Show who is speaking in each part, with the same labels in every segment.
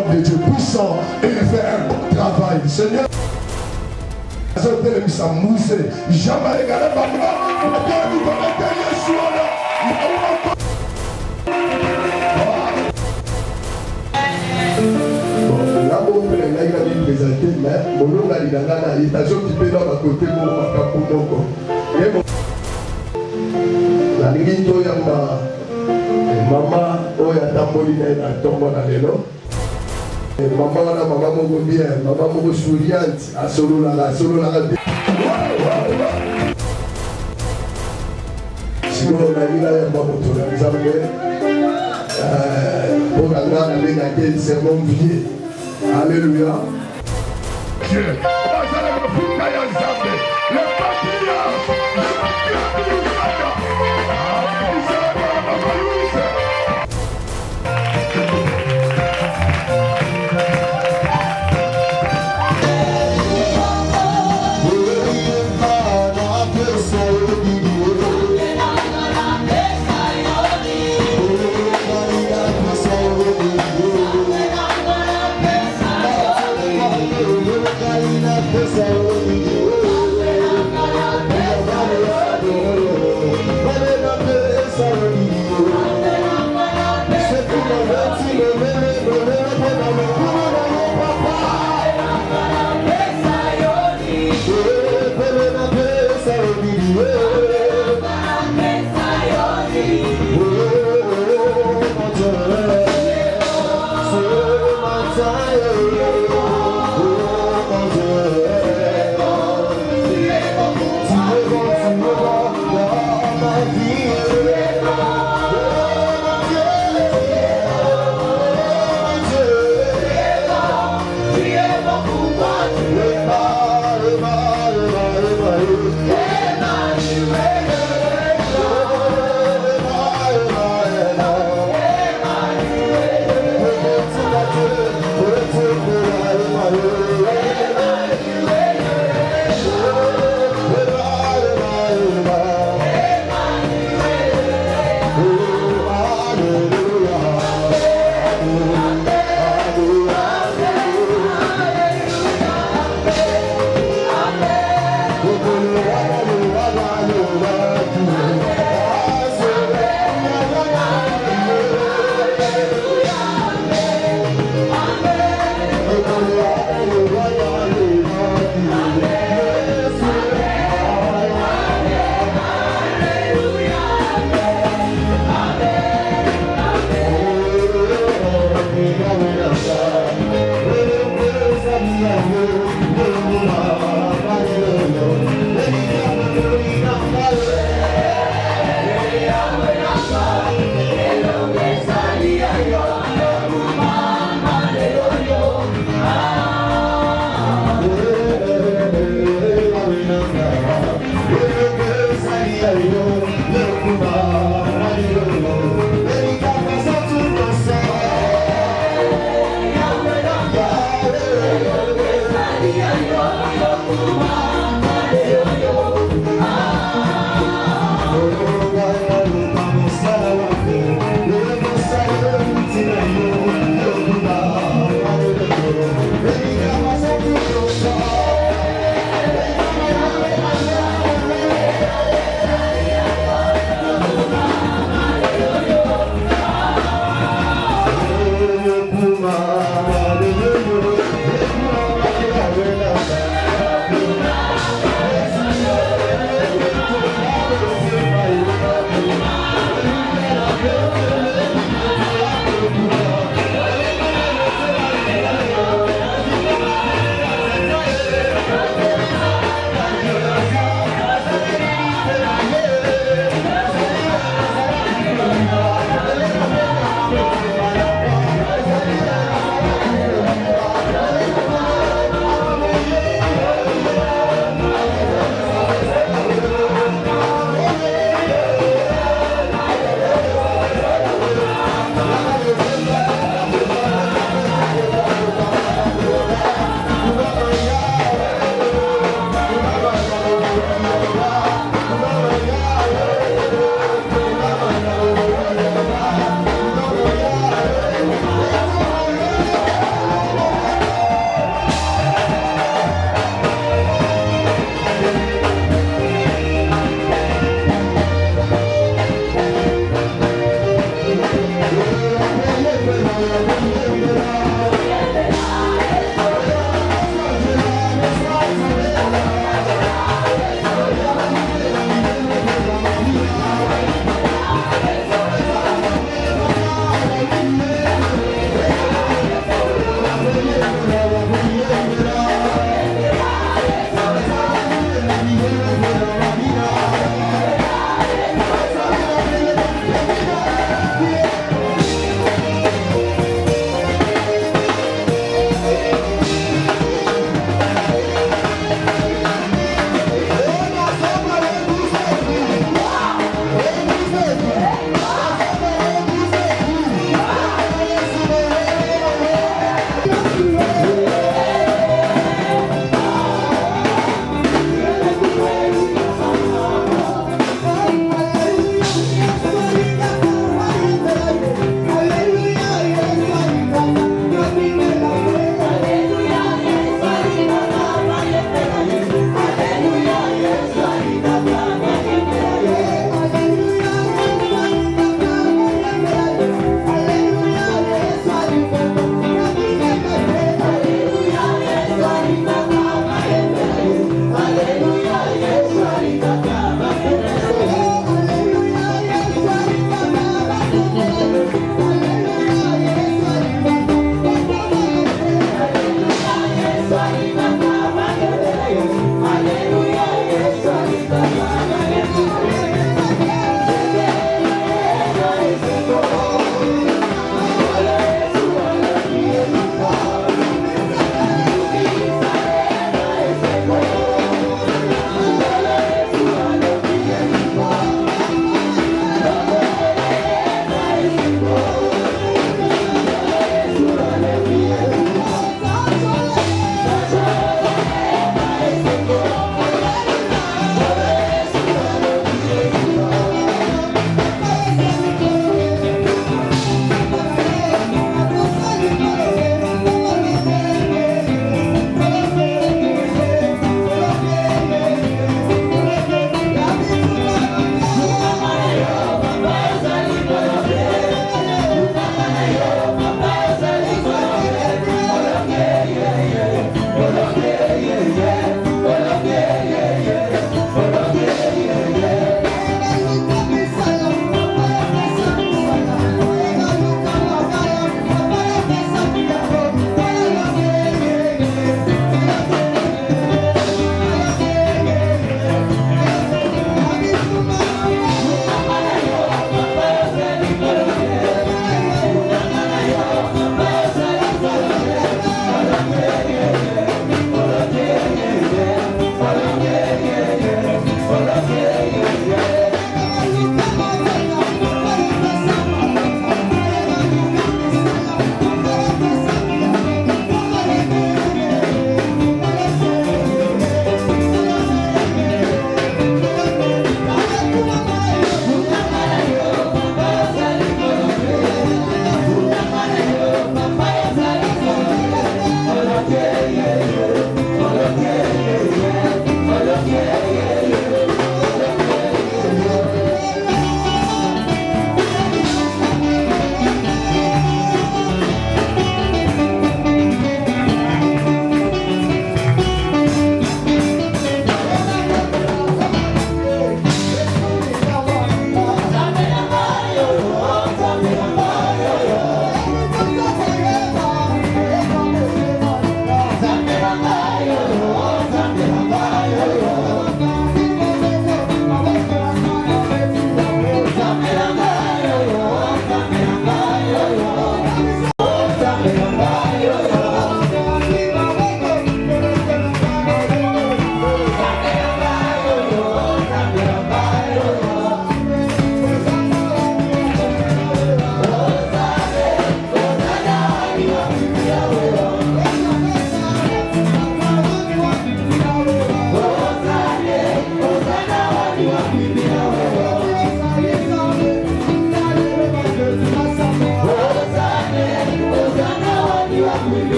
Speaker 1: de Dieu puissant et il fait un bon travail. Seigneur, jamais égalé par moi. Présenté, mais mon nom a dit dans la station qui peut dans ma côté pour ma capot. La ligne Toyama, maman, Oya Tambolina, la tombe dans les lots. Maman, mon bien, maman, mon souriante, à solo la sinon, on a dit là, il y a pas de pour la grande avec laquelle c'est mon vie. Alléluia. Dieu.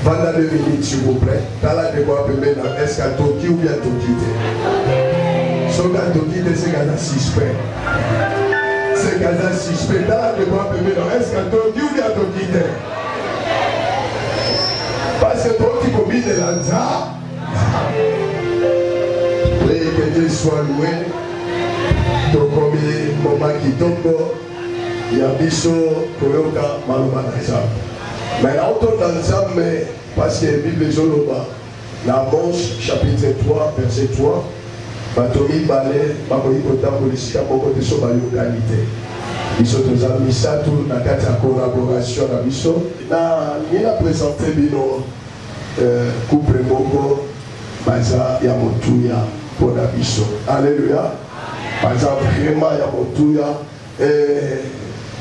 Speaker 1: Pendant 2 minutes, s'il vous plaît. Dans la débat, est-ce qu'à Toki ou bien Toki? Si on a Toki, c'est qu'à la suspect. C'est qu'à la suspect. Dans la débat, est-ce qu'à Toki ou bien Toki? Parce que Toki combine de l'anza. Oui, que Dieu soit loué. Tokomi, Moma Kitoko, Yabiso, Koyoka, Maloma Naza. Mais là, on tourne ensemble, parce que la Bible est dans Amos, chapitre 3, verset 3, Batomi Balé, Bakoyi Kota, Polisia, Boko de Soba Yokanité. Ils sont tous amis, ça, tout, dans la collaboration, dans Bisso. Il a présenté Bino, couple Boko, Baza, Yamotuya, pour la Bisso. Alléluia. Baza, vraiment, Yamotuya, et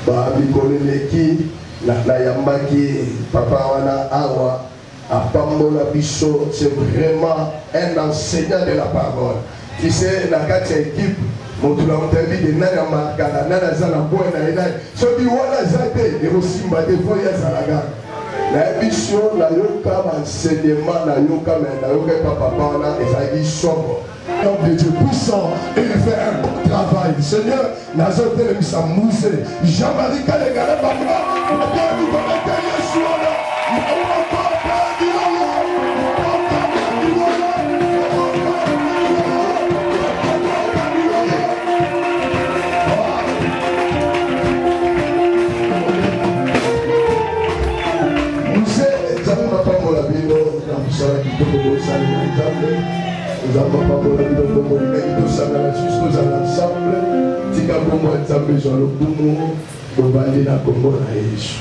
Speaker 1: Babikoleleki. La yambaki papa wana awa apambola biso, c'est vraiment un enseignant de la parole. Tu sais, la quatre équipe motu la mtabi de nana makala nana zana boena ina so bi wana zate et aussi mbate foya zalaga la biso la yoka enseignement la yoka mais la yoka papa wana ezali sombre. Homme de Dieu puissant, et il fait un bon travail. Seigneur, Nazar Télémissa Moussé, Jean-Marie Kalégala Bamba, Dieu nous connaît Yeshua là, il a encore perdu Moussé, Zamba Papa Molabino, Namoussala Kitoko Salina Jambe. Nous avons pas pour la vie de Monica, nous sommes ensemble. Tika pour moi, nous avons besoin de Boumou, pour valider la Congo à Yéchou.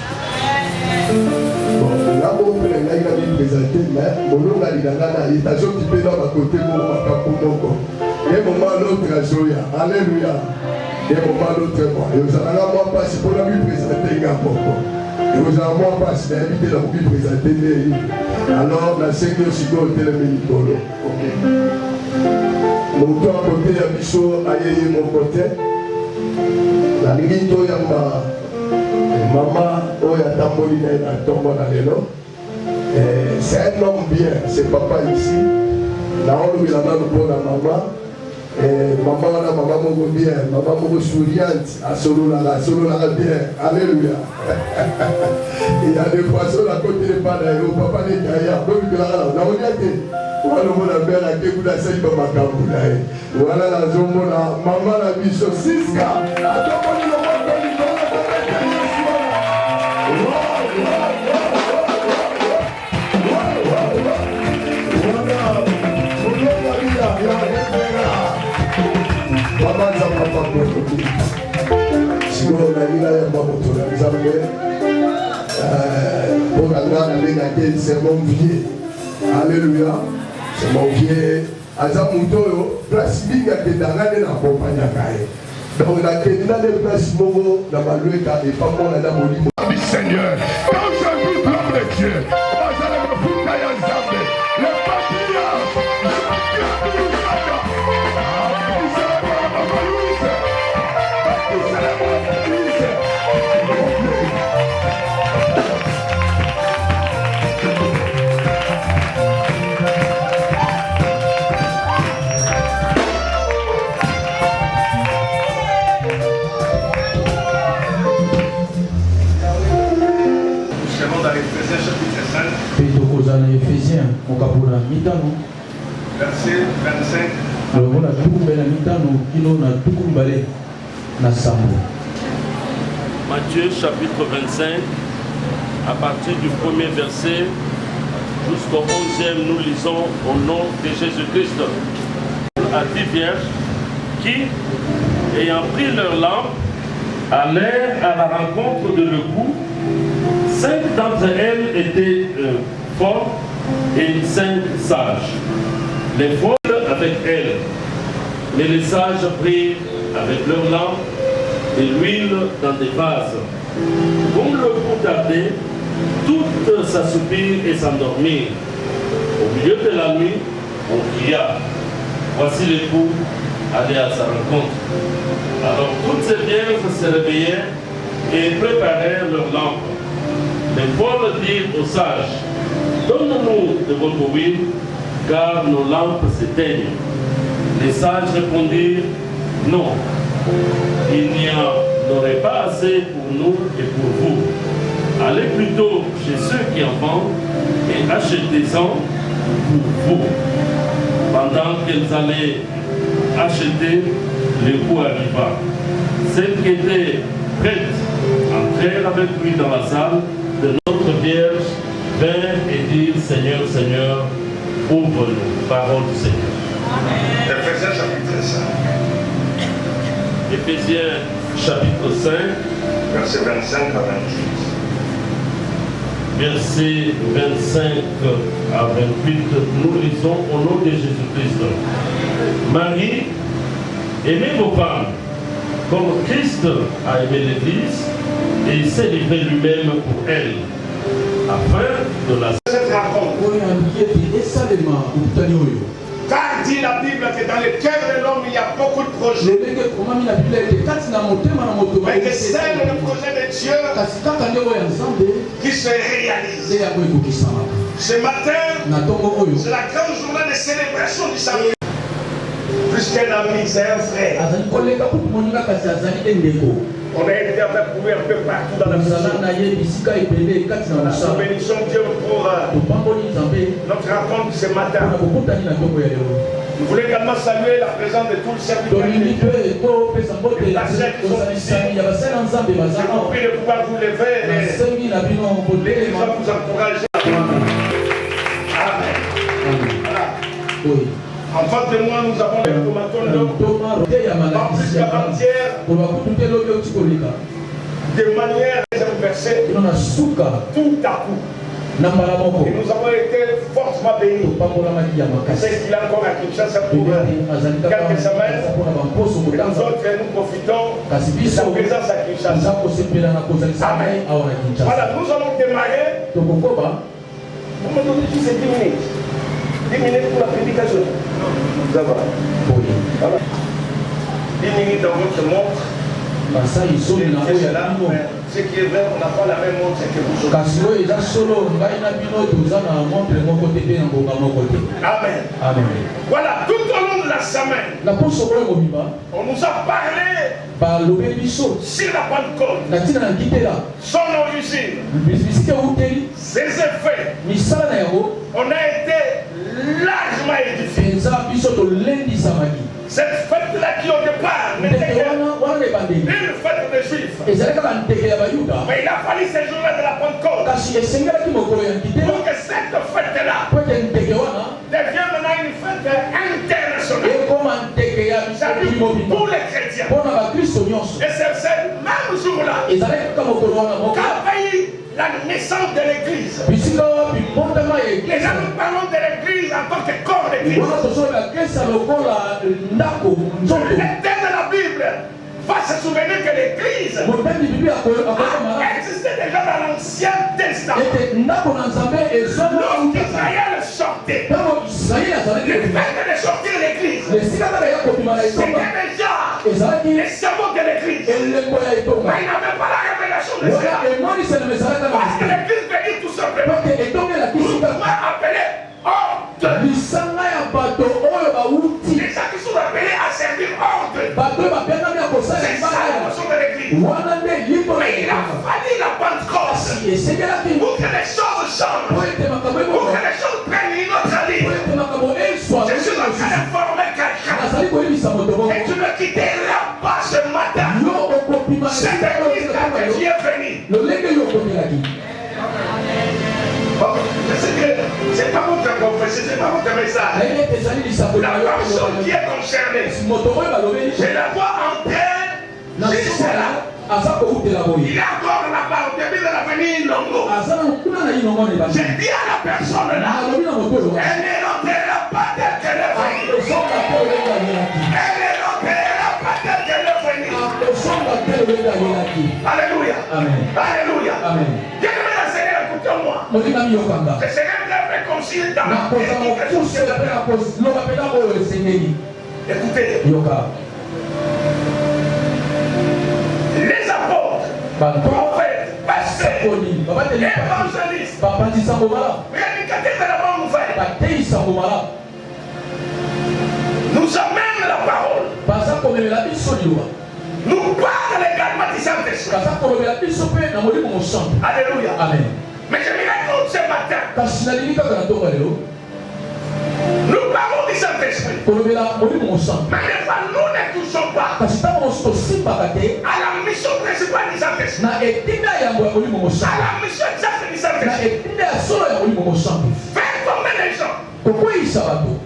Speaker 1: Bon, là, on peut les présenter, mais mon nom est dans la station qui peut dans ma côté, mon nom est et mon moment l'autre, alléluia. Et mon moment l'autre, moi. Et vous allez moi passer pour la vie présenter, et vous allez moi passer, inviter la vie présenter. Alors, la Seigneur, si vous avez le Ménicolo. Mon temps à côté, à Bisso, aïe, mon côté. La limite, yamba, maman, oya tambolina, la tombe dans l'élo. C'est un homme bien, c'est papa ici. Là, on lui a donné pour la maman. Maman, la maman, mon bien, maman, mon souriante, à solo là, bien. Alléluia. Il y a des poissons à côté de Panaïo, papa n'est pas là, on a dit. Voilà mon père a été la seule comme ma campagne. Voilà la zone, maman la vie sur 6 cas. que c'est mon vieux. Alléluia. C'est mon vieux. Azamuto, place binga que d'angane na compagnie kae. Donc la kenda de place mogo na malueka et pas mon na molimo. Seigneur, quand je vis l'homme de Dieu, on allait me foutre à Nzambe. Le
Speaker 2: Éphésiens,
Speaker 3: verset 25.
Speaker 4: Matthieu chapitre 25, à partir du premier verset jusqu'au 11e, nous lisons au nom de Jésus-Christ. À 10 vierges qui, ayant pris leur lampe, allèrent à la rencontre de l'époux. 5 d'entre elles étaient folles et 5 sages. Les folles avec elles, mais les sages prirent avec leurs lampes et l'huile dans des vases. Comme le coup tardait, toutes s'assoupirent et s'endormirent. Au milieu de la nuit, on cria. Voici l'époux, allez à sa rencontre. Alors toutes ces vierges se réveillèrent et préparèrent leurs lampes. Les folles dirent aux sages, donne-nous de votre huile, car nos lampes s'éteignent. Les sages répondirent, non, il n'y en aurait pas assez pour nous et pour vous. Allez plutôt chez ceux qui en vendent et achetez-en pour vous. Pendant qu'elles allaient acheter, l'époux arriva. Celles qui étaient prêtes entrèrent avec lui dans la salle. De notre Vierge vinrent et dirent, Seigneur, Seigneur, ouvre-nous. Parole du Seigneur.
Speaker 3: Amen. Éphésiens chapitre 5.
Speaker 4: Éphésiens chapitre 5.
Speaker 3: Verset 25 à 28.
Speaker 4: Verset 25 à 28, nous lisons au nom de Jésus-Christ. Marie, aimez vos femmes, comme Christ a aimé l'Église et s'est livré lui-même pour elle, afin de la...
Speaker 3: Cette rencontre. Car dit la Bible que dans le cœur de l'homme il y a beaucoup de projets. Mais que c'est le projet de Dieu qui se réalise. Ce matin, c'est la grande journée de célébration du salut. Plus qu'un ami, c'est un frère. On a été avec vous un peu partout dans la maison. Nous bénissons Dieu pour notre rencontre ce matin. Nous voulons également saluer la présence de tous les serviteurs de Dieu. Les pasteurs qui sont ici. Je vous prie de pouvoir vous lever et l'Église va vous encourager. Amen. Voilà. En face de moi, nous avons les tomatones pas plus qu'avant-hier, de manière inversée, tout à coup. Et nous avons été fortement bénis. C'est qu'il a encore à Kinshasa pour quelques semaines. Et nous autres, nous profitons de sa présence à Kinshasa. Amen. Voilà, nous allons démarrer. On m'a donné juste 10 minutes. 10 minutes pour la prédication. Ça va. Voilà. 10 minutes dans votre montre. Ce qui est vrai, on n'a pas la même montre que vous. Amen. Amen. Voilà, tout au long de la semaine, on nous a parlé sur la Pentecôte, son origine, ses effets. On a été largement édifiés. Cette fête-là qui au départ n'était qu'une fête des Juifs. Mais il a fallu ces jours-là de la Pentecôte pour que cette fête-là devienne maintenant une fête internationale. C'est-à-dire pour les chrétiens. Et c'est ce même jour-là qu'a failli la
Speaker 1: naissance de l'église. Et là, nous parlons de l'église en tant que corps d'église. Le thème de la Bible va se souvenir que l'église a existé déjà dans l'Ancien Testament. Lorsqu'Israël sortait, le fait de sortir l'église, c'était déjà les cerveaux de l'église. Mais il n'avait pas la révélation de cela. Parce que l'église veut dire tout simplement, nous pouvons appeler ordre. Les gens qui sont appelés à servir ordre. C'est ça la notion de l'église. Mais il a fallu la Pentecôte pour que les choses changent, pour que les choses prennent une autre allure. Je suis en train de former quelqu'un et tu ne quitteras pas ce matin cette église là que tu es venu. Je sais que c'est pas votre confession, c'est pas votre message. La personne qui est concernée, je la vois en train juste là. Il est encore là-bas au début de l'avenir Longo. Je dis à la personne là, elle ne rentrera pas telle qu'elle est venue. Elle ne rentrera pas telle qu'elle est venue. Alléluia. Alléluia. Bien-aimé le Seigneur, écoutez-moi. Je serai très réconcilié dans la écoutez. Les apôtres, prophètes, pasteurs, évangélistes, prédicateurs de la bonne nouvelle, nous amènent la parole. Nous parlons également du Saint-Esprit. Alléluia.
Speaker 3: Amen.
Speaker 1: Mais je me raconte ce matin. Nous parlons du Saint-Esprit. Mais nous ne touchons pas à la mission principale du Saint-Esprit. À la mission exacte du Saint-Esprit. Faire tomber les gens,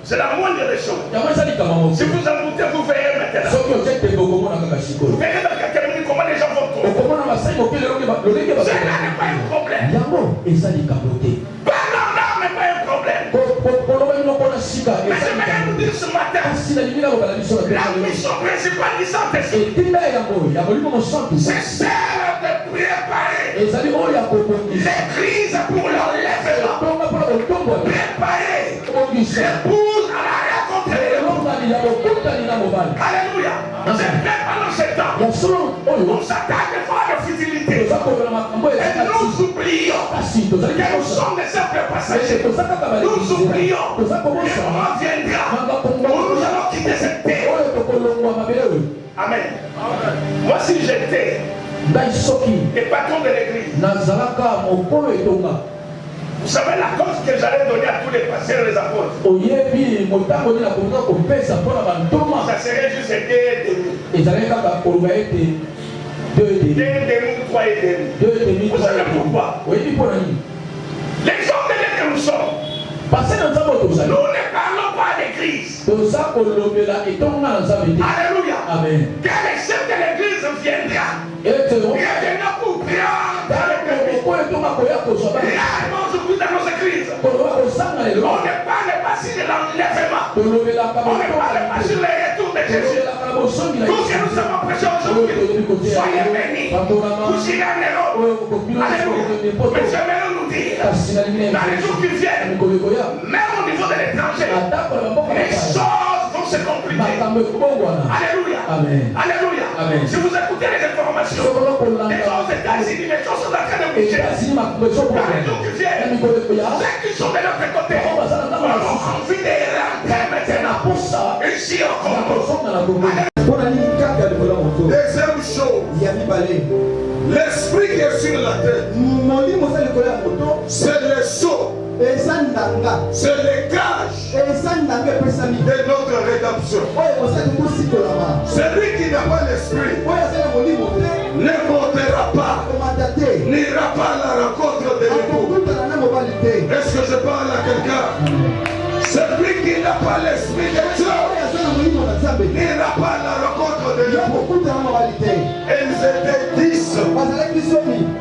Speaker 1: c'est la moindre des choses. Si vous en doutez, vous verrez maintenant. Vous verrez dans quelques minutes comment les gens vont tomber. Cela n'est pas un problème. Pardon, là n'est pas un problème. Mais j'aimerais vous dire ce matin, la mission principale du Saint-Esprit, c'est celle de préparer l'église pour l'enlèvement. Préparer l'épouse à la rencontre de l'homme. Alléluia. C'est fait pendant ce temps. On s'attaque des fois à la futilité. Et nous oublions que nous sommes des simples passagers. Nous oublions que le moment viendra où nous allons quitter cette terre. Amen. Moi, si j'étais le patron de l'église, vous savez la cause que j'allais donner à tous les pasteurs et les apôtres, ça serait juste 2,5. 2,5 ou 3,5. Vous savez pourquoi? Les hommes de Dieu que nous sommes, nous ne parlons pas d'église. Alléluia. Amen. Quand les chefs de l'église viendra, reviendra pour prendre dans les pays. Réellement, je vous dans nos églises. On ne parle pas sur l'enlèvement. On ne parle pas sur le retour de Jésus. Tout ce que nous avons prêché aujourd'hui, soyez bénis. Vous irez en Europe. Alléluia. Mais j'aimerais nous dire, dans les jours qui viennent, même au niveau de l'étranger, les choses vont se compliquer. Alléluia. Alléluia. Si vous écoutez les informations, les gens aux États-Unis, les gens sont en train de bouger. Dans les jours qui viennent, ceux qui sont de l'autre côté auront envie de rentrer maintenant ici au Congo. Deuxième chose, l'esprit qui est sur la terre, c'est le sceau, c'est le gage de notre rédemption. Celui qui n'a pas l'esprit ne montera pas, n'ira pas à la rencontre de l'époux. Est-ce que je parle à quelqu'un? Celui qui n'a pas l'esprit de Dieu n'ira pas à la rencontre de l'époux. Ils étaient 10.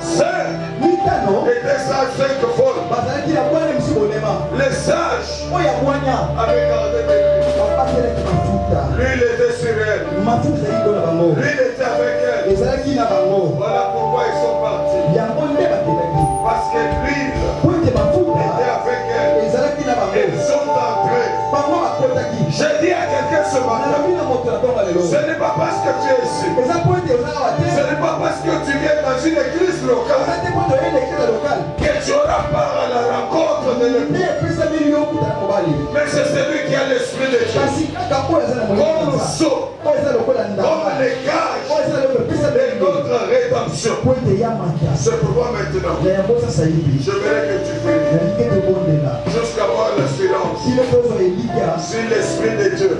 Speaker 1: Sœurs étaient sage avait gardé des lui. L'huile était sur elle. L'huile était avec elle. Voilà pourquoi ils sont partis. Parce que l'huile était avec elle. Ils sont entrés. J'ai dit à quelqu'un ce matin, ce n'est pas parce que tu es ici, ce n'est pas parce que tu viens dans une église locale que tu auras part à la rencontre de l'église. Mais c'est celui qui a l'esprit de Dieu. Comme le sceau, comme les gages de notre rédemption. C'est pourquoi maintenant, j'aimerais que tu pries jusqu'à voir le silence. Si l'esprit de Dieu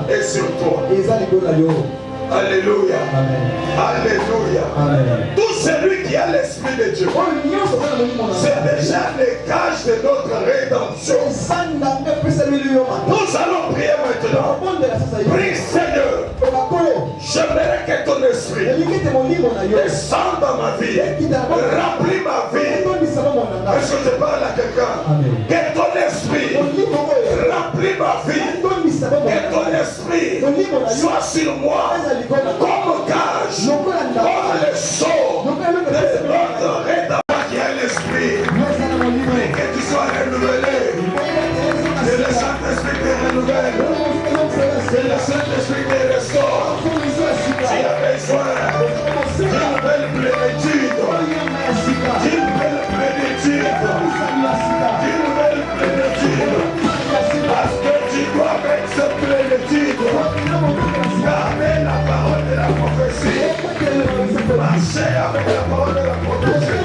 Speaker 1: est sur toi. Alléluia. Alléluia. Tout celui qui a l'esprit de Dieu, c'est déjà les gages de notre rédemption. Nous allons prier maintenant. Prie Seigneur. J'aimerais que ton esprit descende dans ma vie, remplis ma vie. Est-ce que je parle à quelqu'un? Que ton esprit remplis ma vie. Que ton esprit soit sur moi comme gage, comme le sceau de notre rédemption qui est l'esprit. Et que tu sois renouvelé. Que le Saint-Esprit te renouvelle. Que le Saint-Esprit te restaure. Tu as besoin d'une belle plénitude. D'une belle plénitude. D'une belle plénitude. Parce que tu dois avec cette plénitude garder la parole de la prophétie. Marcher avec la parole de la prophétie.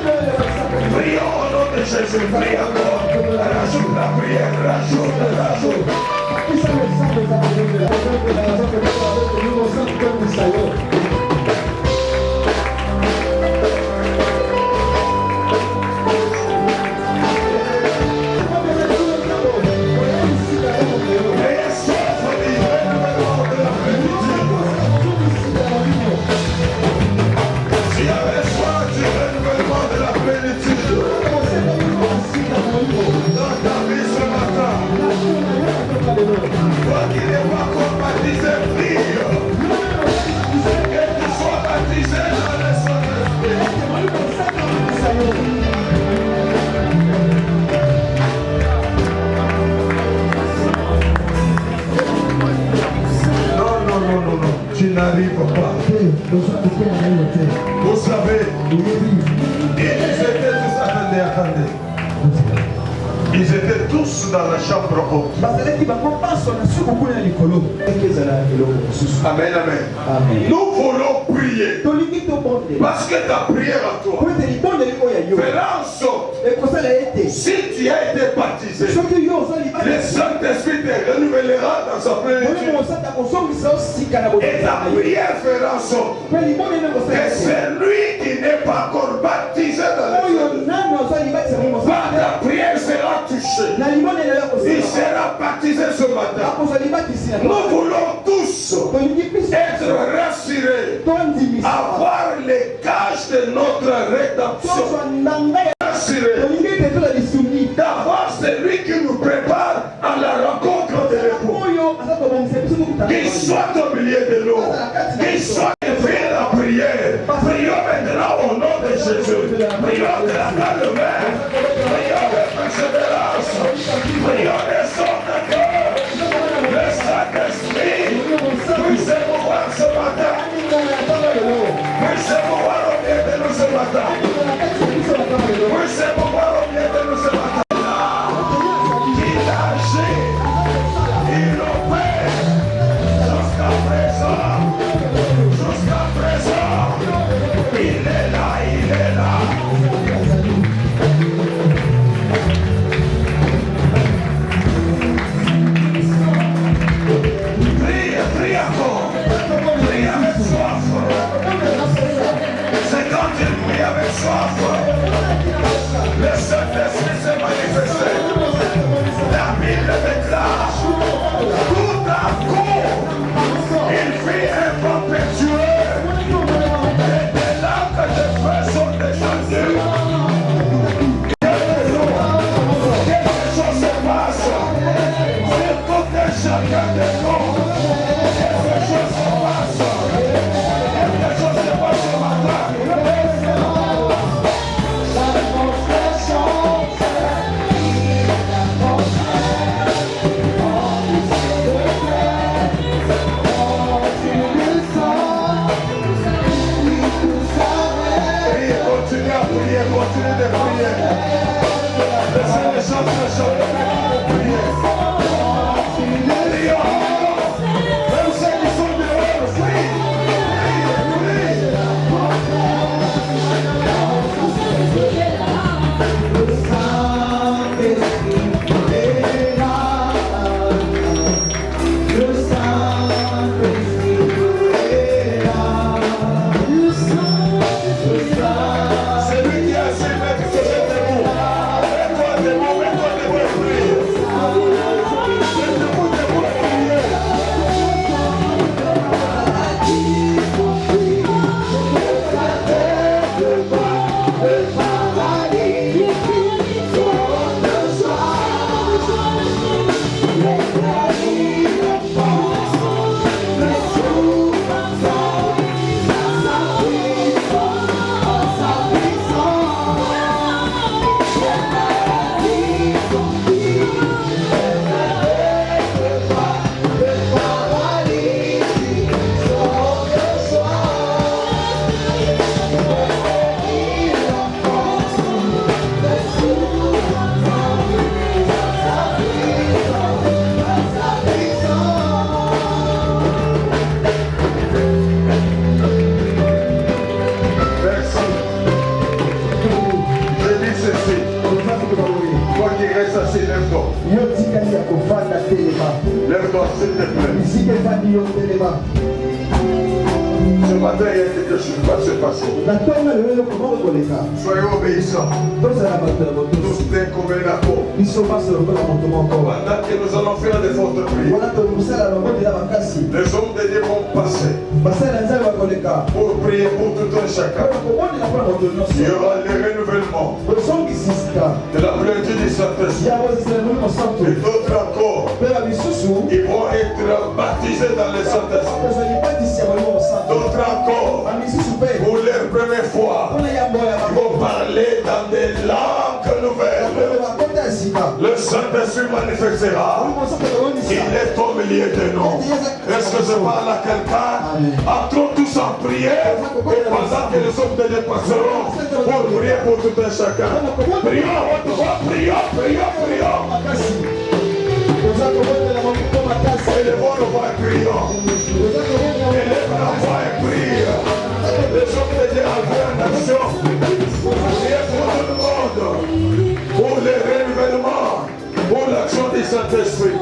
Speaker 1: Prions au nom de Jésus. Prie encore. Rajoute la prière. Rajoute. Tu n'arrives pas. Vous savez, ils étaient tous dans la chambre haute. Amen, amen. Nous voulons prier. Parce que ta prière à toi fera en sorte, si tu as été baptisé, le Saint-Esprit te renouvellera dans sa plénitude. Et ta prière fera en sorte que celui qui n'est pas encore baptisé dans l'Esprit, par ta prière sera touché. Il sera baptisé ce matin. Nous voulons tous être rassurés, avoir les gages de notre rédemption. Rassurés d'avoir celui qui nous prépare à la rencontre de l'époux. Qu'il soit au milieu de nous, qu'il soit fait la prière. Prions maintenant au nom de Jésus. Prions de la calme. Prions de persévérance. Prions de son cœur. Le Saint-Esprit puisse mouvoir ce matin. Puisse mouvoir au milieu de nous ce matin. Puisse mouvoir au milieu de nous ce matin. Il agit. Il opère. Jusqu'à présent. Jusqu'à présent. Il est là. Il est là. passe. Sur côté chacun des corps. Quelque chose se passe. Quelque chose se passe ce matin. Continuez de prier. Laissez les gens se chanter. Priez. Priez. Même ceux qui sont dehors, priez. Lève-toi, s'il te plaît. Ce matin, il y a quelque chose qui va se passer. Soyez obéissants. Tous d'un commun accord. Pendant que nous allons faire des fortes prières, les hommes de Dieu vont passer pour prier pour tout un chacun. Il y aura le renouvellement de la plénitude du Saint-Esprit. Et d'autres encore, ils vont être baptisés dans le Saint-Esprit. D'autres encore, pour la première fois, ils vont parler dans des langues nouvelles. Le Saint-Esprit manifestera. Il est au milieu de nous. Est-ce que je parle à quelqu'un? Entrons tous en prière. Et pendant que les hommes de Dieu passeront pour prier pour tout un chacun. Prions, prions, prions, prions. Élevons la voix et prions. Élève la voix et prie. Les hommes de Dieu entrent en action. Priez pour tout le monde. Pour le renouvellement. Pour l'action du Saint-Esprit.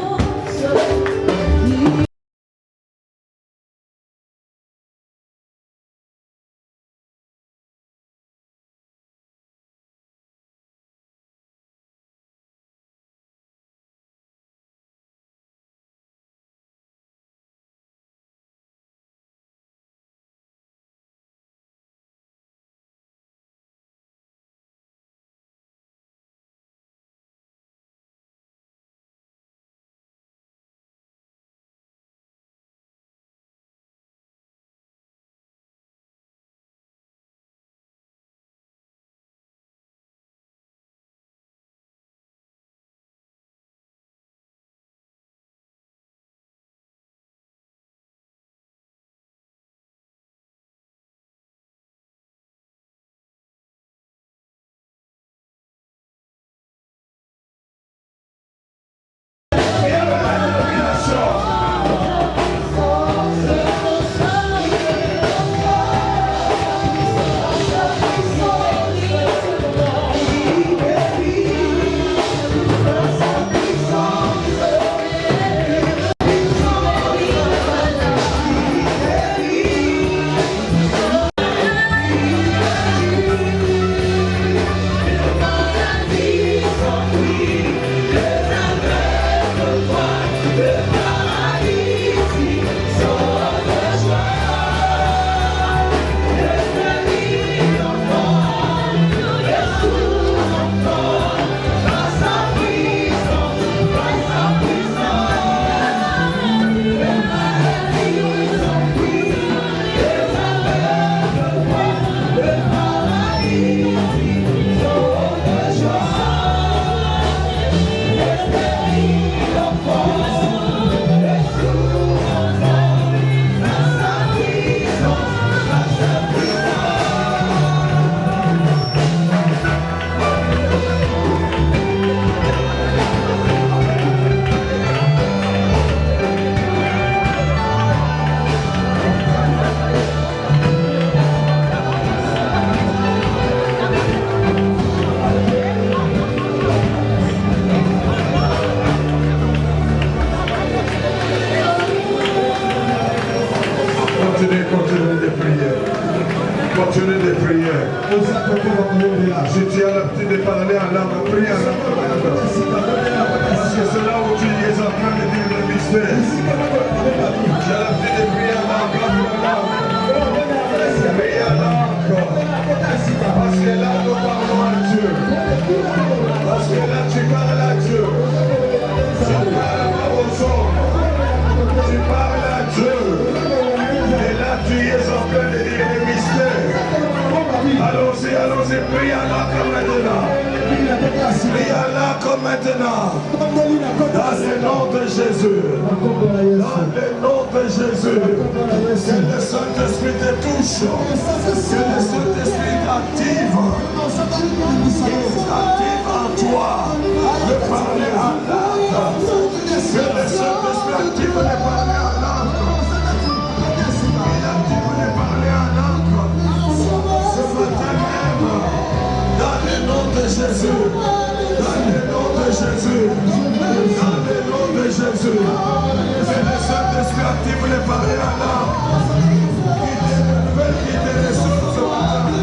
Speaker 1: langue, prie en langue. Parce que c'est là où tu es en train de dire le mystère. J'ai l'habitude de prier en langue. Prie en langue. Parce que là nous parlons à Dieu. Parce que là tu parles à Dieu. Tu parles pas aux hommes. Tu parles à Dieu. Et là tu es en train de dire le mystère. Allons-y, allons-y, prie en langue maintenant. Prie en langue maintenant. Dans le nom de Jésus. Dans le nom de Jésus. Que le Saint-Esprit te touche. Que le Saint-Esprit t'active. Active en toi. De parler en langue. Que le Saint-Esprit active de parler en langue. Il active de parler en langue. Ce matin même. Dans le nom de Jésus. Dans le nom de Jésus. Dans le nom de Jésus. Que le Saint-Esprit active de parler en langue. Qui te renouvelle, qui te ressource ce matin.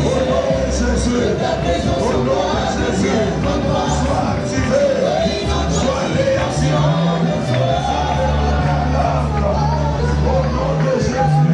Speaker 1: Au nom de Jésus. Au nom de Jésus. Sois activé. Sois réaction. Au nom de Jésus.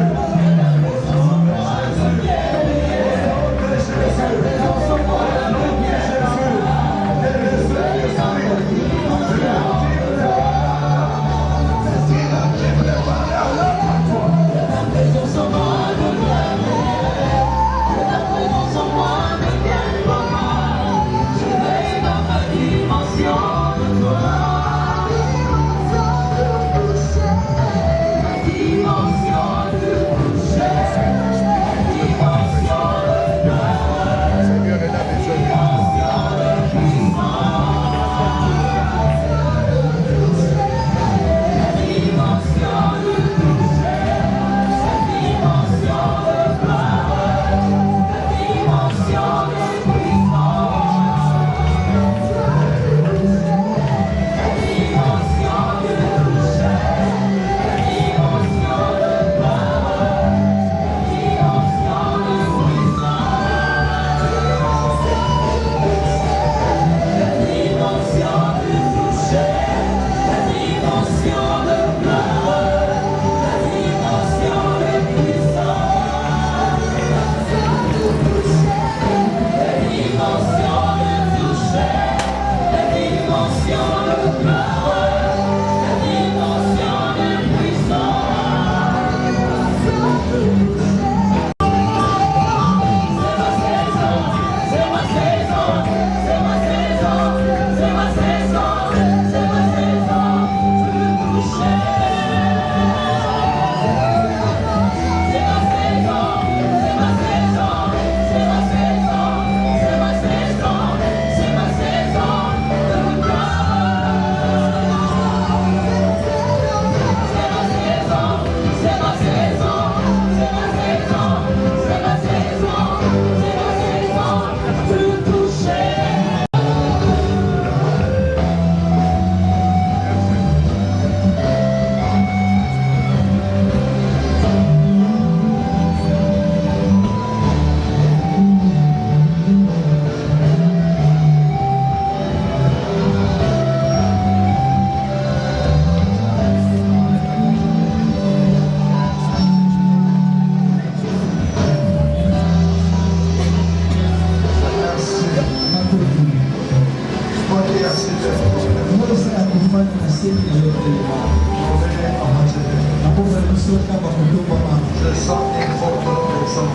Speaker 1: Je sens une forte présence.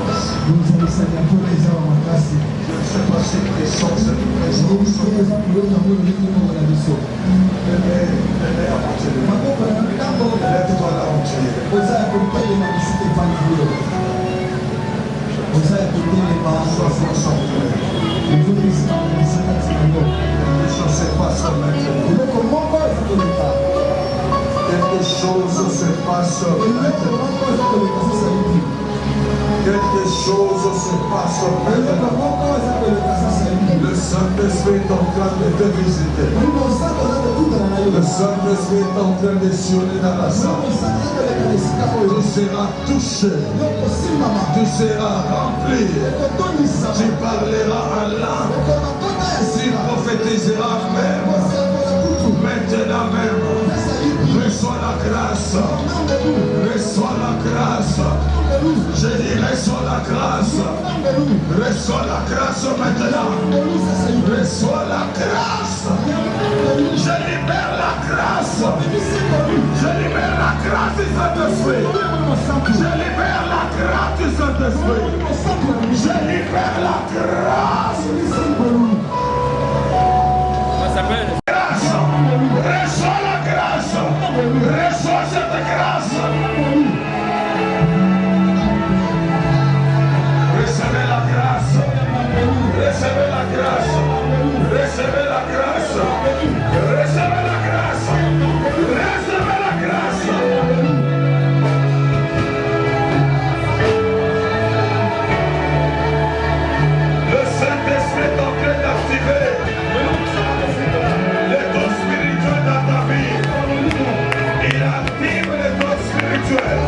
Speaker 1: Je ne sais pas si tu sens cette présence. Lève-toi là où tu es. Sois concentré. Les choses se passent maintenant. Quelque chose se passe maintenant. Quelque chose se passe maintenant. Le Saint-Esprit est en train de te visiter. Le Saint-Esprit est en train de sillonner dans la salle. Tu seras touché. Tu seras rempli. Tu parleras en langue.
Speaker 2: prophétisera même. Maintenant même. Reçois la grâce. Reçois la grâce. Je dis reçois la grâce. Reçois la grâce maintenant. Reçois la grâce. Je libère la grâce. Je libère la grâce du Saint-Esprit. Je libère la grâce du Saint-Esprit. Je libère la grâce du Saint-Esprit.
Speaker 4: Ça s'appelle.
Speaker 2: Grâce. Reçois la grâce. Reçois cette grâce. Recevez la grâce. Recevez la grâce. Recevez la grâce. Recevez la grâce. Recevez la grâce. Le Saint-Esprit est en train d'activer les dons spirituels dans ta vie. Il active les dons spirituels.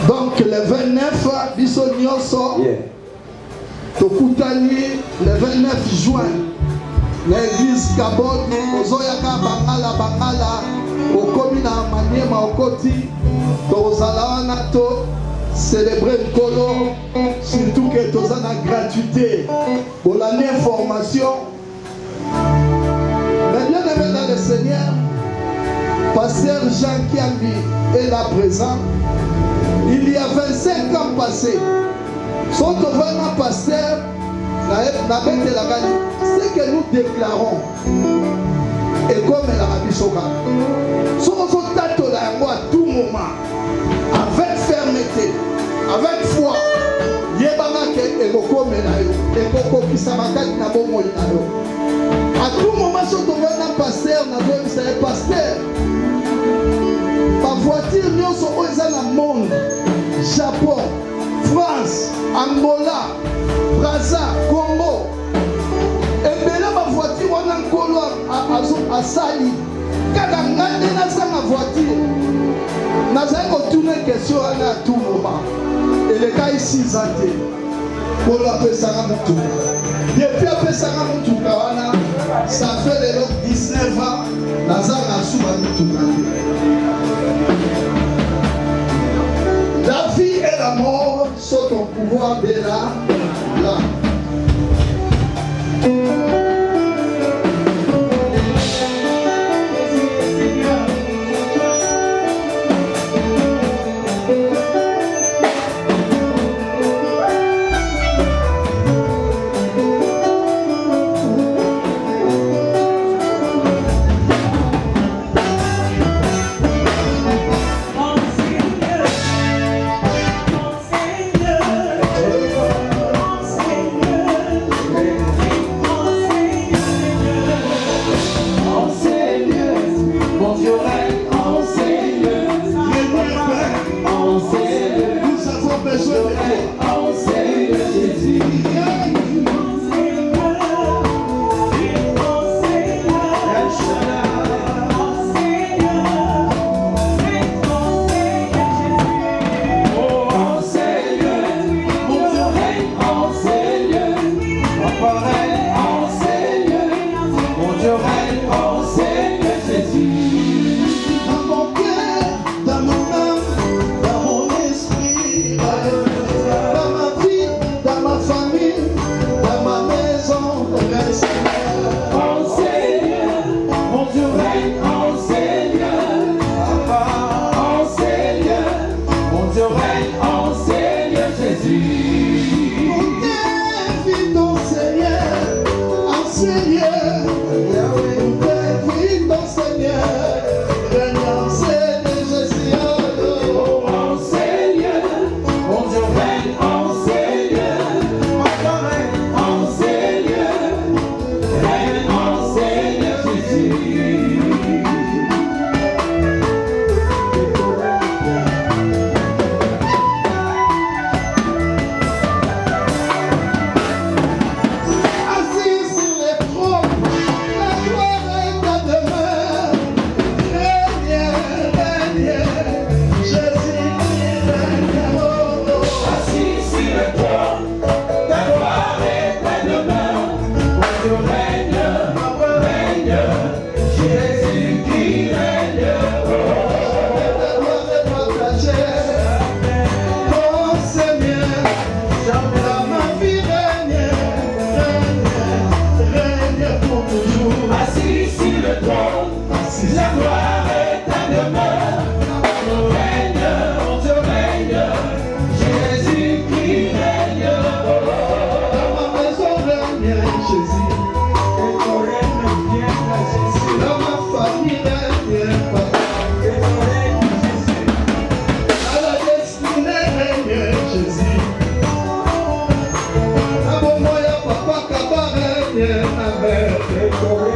Speaker 1: Donc le 29, biso nyonso, tokutani le 29 juin, l'église Kabod, ozoyaka bangala, okomi na Maniema okoti, tozala wana to célébrer Nkolo, surtout que tozala na gratuité, pour l'année formation. Mais bien aimé dans le Seigneur, Pasteur Jean Kiambi est là présent. Il y a 25 ans passés, son vraiment pasteur, ce que nous déclarons, et comme la Rabisoka, son tato à tout moment, avec fermeté, avec foi, à tout moment, son vraiment pasteur, pasteur. Ma voiture, nous sommes dans le monde. Japon, France, Angola, Brazza, Congo. Et bien ma voiture, on a un colo à Sali. Quand on a ma voiture, on a retourné question à tout moment. Et les cas ici, pour l'appeler Saramutu. Depuis après Saramutu, ça fait les 19 ans, Nazara Soubamutu. La vie et la mort sont au pouvoir de là.
Speaker 2: Enseigne, Jésus. Mon Dieu, ton Seigneur.
Speaker 1: Jésus. Que ton règne vienne à Jésus. Dans ma famille, règne, papa. Que ton règne, Jésus. À la destinée, règne, Jésus. À mon moyen, papa, Kaba, règne, Amen. Que ton